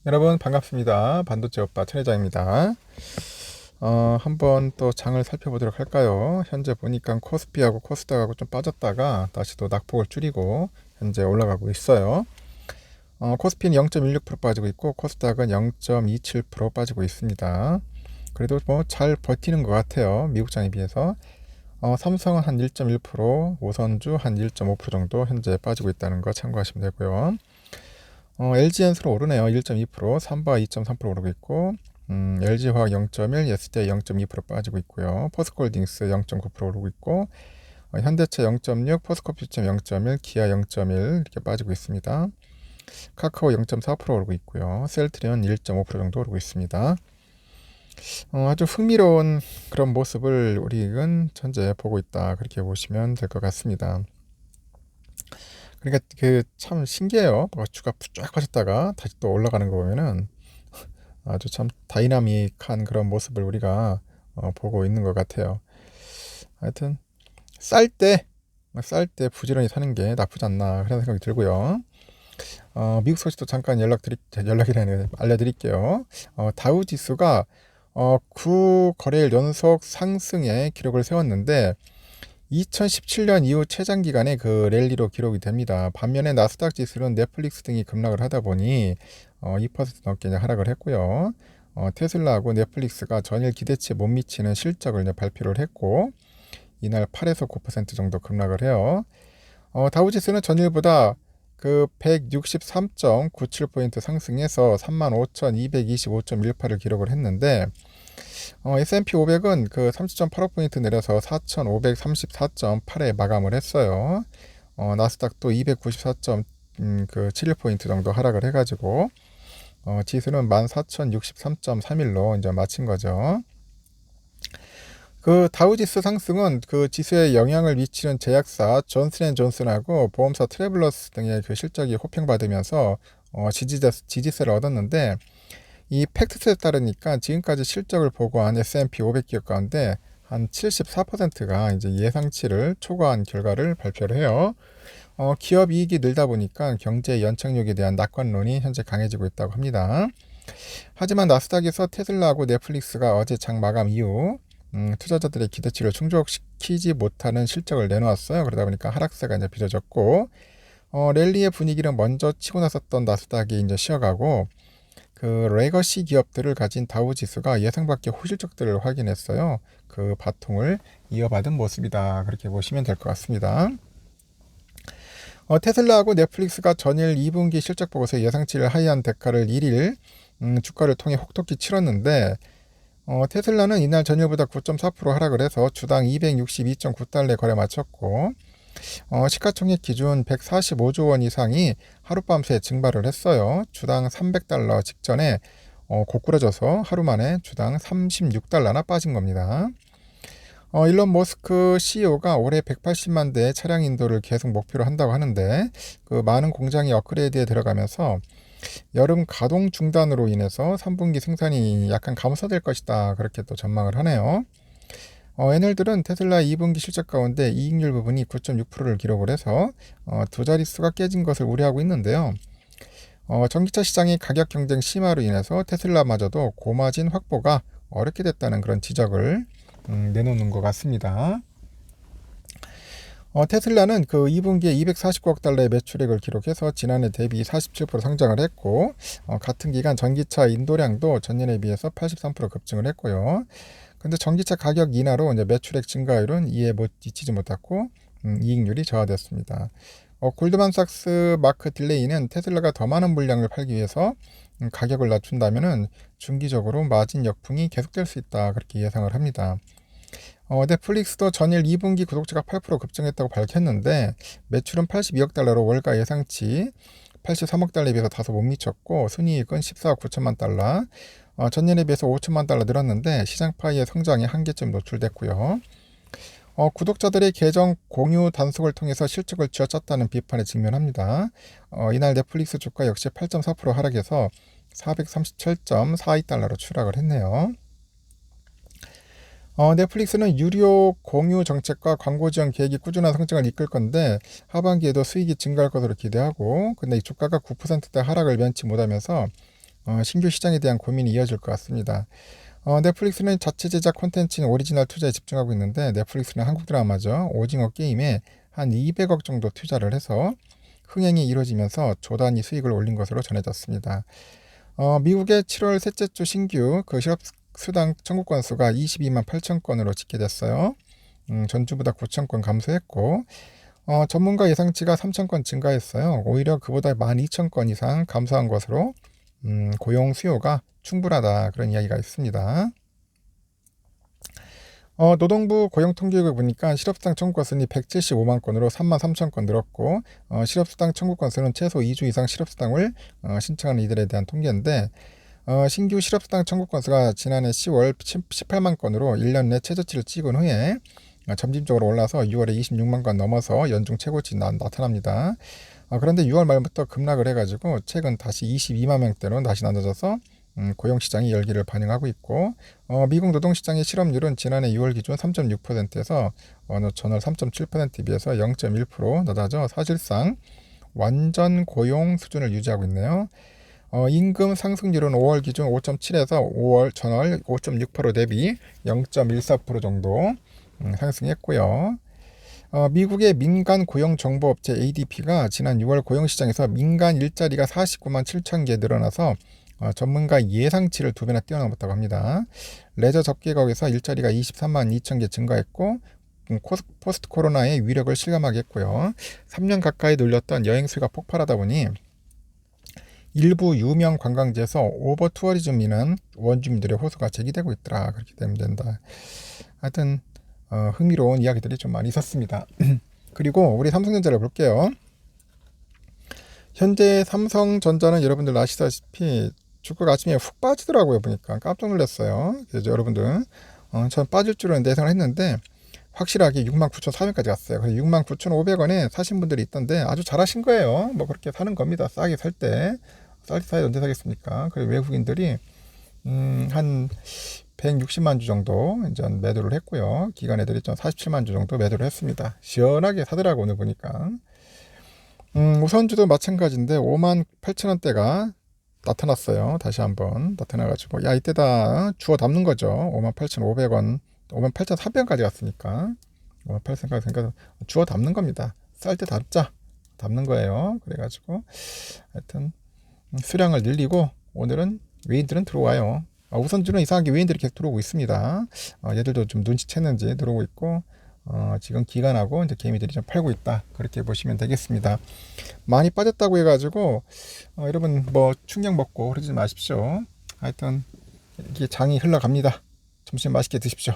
여러분 반갑습니다. 반도체 오빠 천 회장입니다. 한번 또 장을 살펴보도록 할까요? 현재 보니까 코스피하고 코스닥하고 좀 빠졌다가 다시 또 낙폭을 줄이고 현재 올라가고 있어요. 코스피는 0.16% 빠지고 있고 코스닥은 0.27% 빠지고 있습니다. 그래도 뭐 잘 버티는 것 같아요. 미국장에 비해서. 삼성은 한 1.1%, 오선주 한 1.5% 정도 현재 빠지고 있다는 거 참고하시면 되고요. LG엔솔은 오르네요. 1.2%, 삼바 2.3% 오르고 있고, LG화학 0.1, SDI 0.2% 빠지고 있고요. 포스코홀딩스 0.9% 오르고 있고, 현대차 0.6, 포스코피점 0.1, 기아 0.1 이렇게 빠지고 있습니다. 카카오 0.4% 오르고 있고요. 셀트리온 1.5% 정도 오르고 있습니다. 아주 흥미로운 그런 모습을 우리는 현재 보고 있다. 그렇게 보시면 될 것 같습니다. 그러니까 그 참 신기해요. 주가 쫙 빠졌다가 다시 또 올라가는 거 보면은 아주 참 다이나믹한 그런 모습을 우리가 보고 있는 것 같아요. 하여튼 쌀 때 부지런히 사는 게 나쁘지 않나 그런 생각이 들고요. 미국 소식도 잠깐 연락이라는 알려드릴게요. 다우 지수가 9거래일 연속 상승의 기록을 세웠는데 2017년 이후 최장 기간의 그 랠리로 기록이 됩니다. 반면에 나스닥 지수는 넷플릭스 등이 급락을 하다 보니 2% 넘게 하락을 했고요. 테슬라하고 넷플릭스가 전일 기대치에 못 미치는 실적을 발표를 했고 이날 8에서 9% 정도 급락을 해요. 다우지수는 전일보다 그 163.97포인트 상승해서 35,225.18을 기록을 했는데 S&P 500은 그 30.85포인트 내려서 4,534.8에 마감을 했어요. 나스닥도 294.71포인트 정도 하락을 해가지고 지수는 14,063.31로 이제 마친 거죠. 그 다우지수 상승은 그 지수에 영향을 미치는 제약사 존슨앤존슨하고 보험사 트래블러스 등의 그 실적이 호평받으면서 지지세를 얻었는데 이 팩트셋에 따르니까 지금까지 실적을 보고한 S&P 500 기업 가운데 한 74%가 이제 예상치를 초과한 결과를 발표를 해요. 기업 이익이 늘다 보니까 경제 연착륙에 대한 낙관론이 현재 강해지고 있다고 합니다. 하지만 나스닥에서 테슬라하고 넷플릭스가 어제 장 마감 이후 투자자들의 기대치를 충족시키지 못하는 실적을 내놓았어요. 그러다 보니까 하락세가 이제 빚어졌고 랠리의 분위기를 먼저 치고 나섰던 나스닥이 이제 쉬어가고 그 레거시 기업들을 가진 다우 지수가 예상 밖의 호실적들을 확인했어요. 그 바통을 이어받은 모습이다. 그렇게 보시면 될 것 같습니다. 테슬라하고 넷플릭스가 전일 2분기 실적 보고서 예상치를 하회한 대가를 1일 주가를 통해 혹독히 치렀는데 테슬라는 이날 전일보다 9.4% 하락을 해서 주당 262.9달러에 거래 마쳤고 시가총액 기준 145조 원 이상이 하룻밤새 증발을 했어요. 주당 300달러 직전에 고꾸라져서 하루 만에 주당 36달러나 빠진 겁니다. 일론 머스크 CEO가 올해 180만 대의 차량 인도를 계속 목표로 한다고 하는데 그 많은 공장이 업그레이드에 들어가면서 여름 가동 중단으로 인해서 3분기 생산이 약간 감소될 것이다. 그렇게 또 전망을 하네요. 애널들은 테슬라 2분기 실적 가운데 이익률 부분이 9.6%를 기록을 해서 두 자릿수가 깨진 것을 우려하고 있는데요. 전기차 시장의 가격 경쟁 심화로 인해서 테슬라마저도 고마진 확보가 어렵게 됐다는 그런 지적을 내놓는 것 같습니다. 테슬라는 그 2분기에 249억 달러의 매출액을 기록해서 지난해 대비 47% 성장을 했고 같은 기간 전기차 인도량도 전년에 비해서 83% 급증을 했고요. 근데 전기차 가격 인하로 이제 매출액 증가율은 이에 미치지 못했고 이익률이 저하됐습니다. 골드만삭스 마크 딜레이는 테슬라가 더 많은 물량을 팔기 위해서 가격을 낮춘다면은 중기적으로 마진 역풍이 계속될 수 있다 그렇게 예상을 합니다. 넷플릭스도 전일 2분기 구독자가 8% 급증했다고 밝혔는데 매출은 82억 달러로 월가 예상치 83억 달러에 비해서 다소 못 미쳤고 순이익은 14억 9천만 달러 전년에 비해서 5천만 달러 늘었는데 시장 파이의 성장에 한계점 노출됐고요. 구독자들의 계정 공유 단속을 통해서 실적을 쥐어짰다는 비판에 직면합니다. 이날 넷플릭스 주가 역시 8.4% 하락해서 437.42달러로 추락을 했네요. 넷플릭스는 유료 공유 정책과 광고 지원 계획이 꾸준한 성장을 이끌 건데 하반기에도 수익이 증가할 것으로 기대하고 근데 이 주가가 9%대 하락을 면치 못하면서 신규 시장에 대한 고민이 이어질 것 같습니다. 넷플릭스는 자체 제작 콘텐츠인 오리지널 투자에 집중하고 있는데 넷플릭스는 한국 드라마죠. 오징어 게임에 한 200억 정도 투자를 해서 흥행이 이루어지면서 조단위 수익을 올린 것으로 전해졌습니다. 미국의 7월 셋째 주 신규 그 실업수당 청구 건수가 22만 8천 건으로 집계됐어요. 전주보다 9천 건 감소했고 전문가 예상치가 3천 건 증가했어요. 오히려 그보다 12,000건 이상 감소한 것으로 고용 수요가 충분하다 그런 이야기가 있습니다. 노동부 고용통계국을 보니까 실업수당 청구 건수는 175만 건으로 3만 3천 건 늘었고 실업수당 청구 건수는 최소 2주 이상 실업수당을 신청하는 이들에 대한 통계인데 신규 실업수당 청구 건수가 지난해 10월 18만 건으로 1년 내 최저치를 찍은 후에 점진적으로 올라서 6월에 26만 건 넘어서 연중 최고치 나타납니다. 그런데 6월 말부터 급락을 해가지고 최근 다시 22만 명대로 다시 나눠져서 고용시장이 열기를 반영하고 있고 미국 노동시장의 실업률은 지난해 6월 기준 3.6%에서 전월 3.7%에 비해서 0.1% 낮아져 사실상 완전 고용 수준을 유지하고 있네요. 임금 상승률은 5월 기준 5.7에서 5월 전월 5.6% 대비 0.14% 정도 상승했고요. 미국의 민간 고용정보업체 ADP가 지난 6월 고용시장에서 민간 일자리가 49만 7천 개 늘어나서 전문가 예상치를 2배나 뛰어넘었다고 합니다. 레저 접객업에서 일자리가 23만 2천 개 증가했고 포스트 코로나의 위력을 실감하게 했고요. 3년 가까이 눌렸던 여행 수요가 폭발하다 보니 일부 유명 관광지에서 오버 투어리즘이는 원주민들의 호소가 제기되고 있더라. 그렇게 되면 된다. 하여튼 흥미로운 이야기들이 좀 많이 있었습니다. 그리고 우리 삼성전자를 볼게요. 현재 삼성전자는 여러분들 아시다시피 주가가 아침에 훅 빠지더라고요. 보니까 깜짝 놀랐어요. 그래서 여러분들 전 빠질 줄은 예상을 했는데 확실하게 69,400원까지 갔어요. 그래서 69,500원에 사신 분들이 있던데 아주 잘하신 거예요. 뭐 그렇게 사는 겁니다. 싸게 살 때. 싸게 사야 언제 사겠습니까? 그리고 외국인들이 한 160만 주 정도 이제 매도를 했고요. 기관 애들이 좀 47만 주 정도 매도를 했습니다. 시원하게 사더라고 오늘 보니까. 우선주도 마찬가지인데 5만 8천 원대가 나타났어요. 다시 한번 나타나가지고 야 이때다 주워 담는 거죠. 5만 8,500원 5만 8,400원까지 갔으니까 5만 8,400원까지 주워 담는 겁니다. 쌀 때 담는 거예요. 그래가지고 하여튼 수량을 늘리고 오늘은 외인들은 들어와요. 우선주는 이상하게 외인들이 계속 들어오고 있습니다. 얘들도 좀 눈치챘는지 들어오고 있고 지금 기관하고 이제 개미들이 좀 팔고 있다. 그렇게 보시면 되겠습니다. 많이 빠졌다고 해가지고 여러분 뭐 충격 먹고 그러지 마십시오. 하여튼 이게 장이 흘러갑니다. 점심 맛있게 드십시오.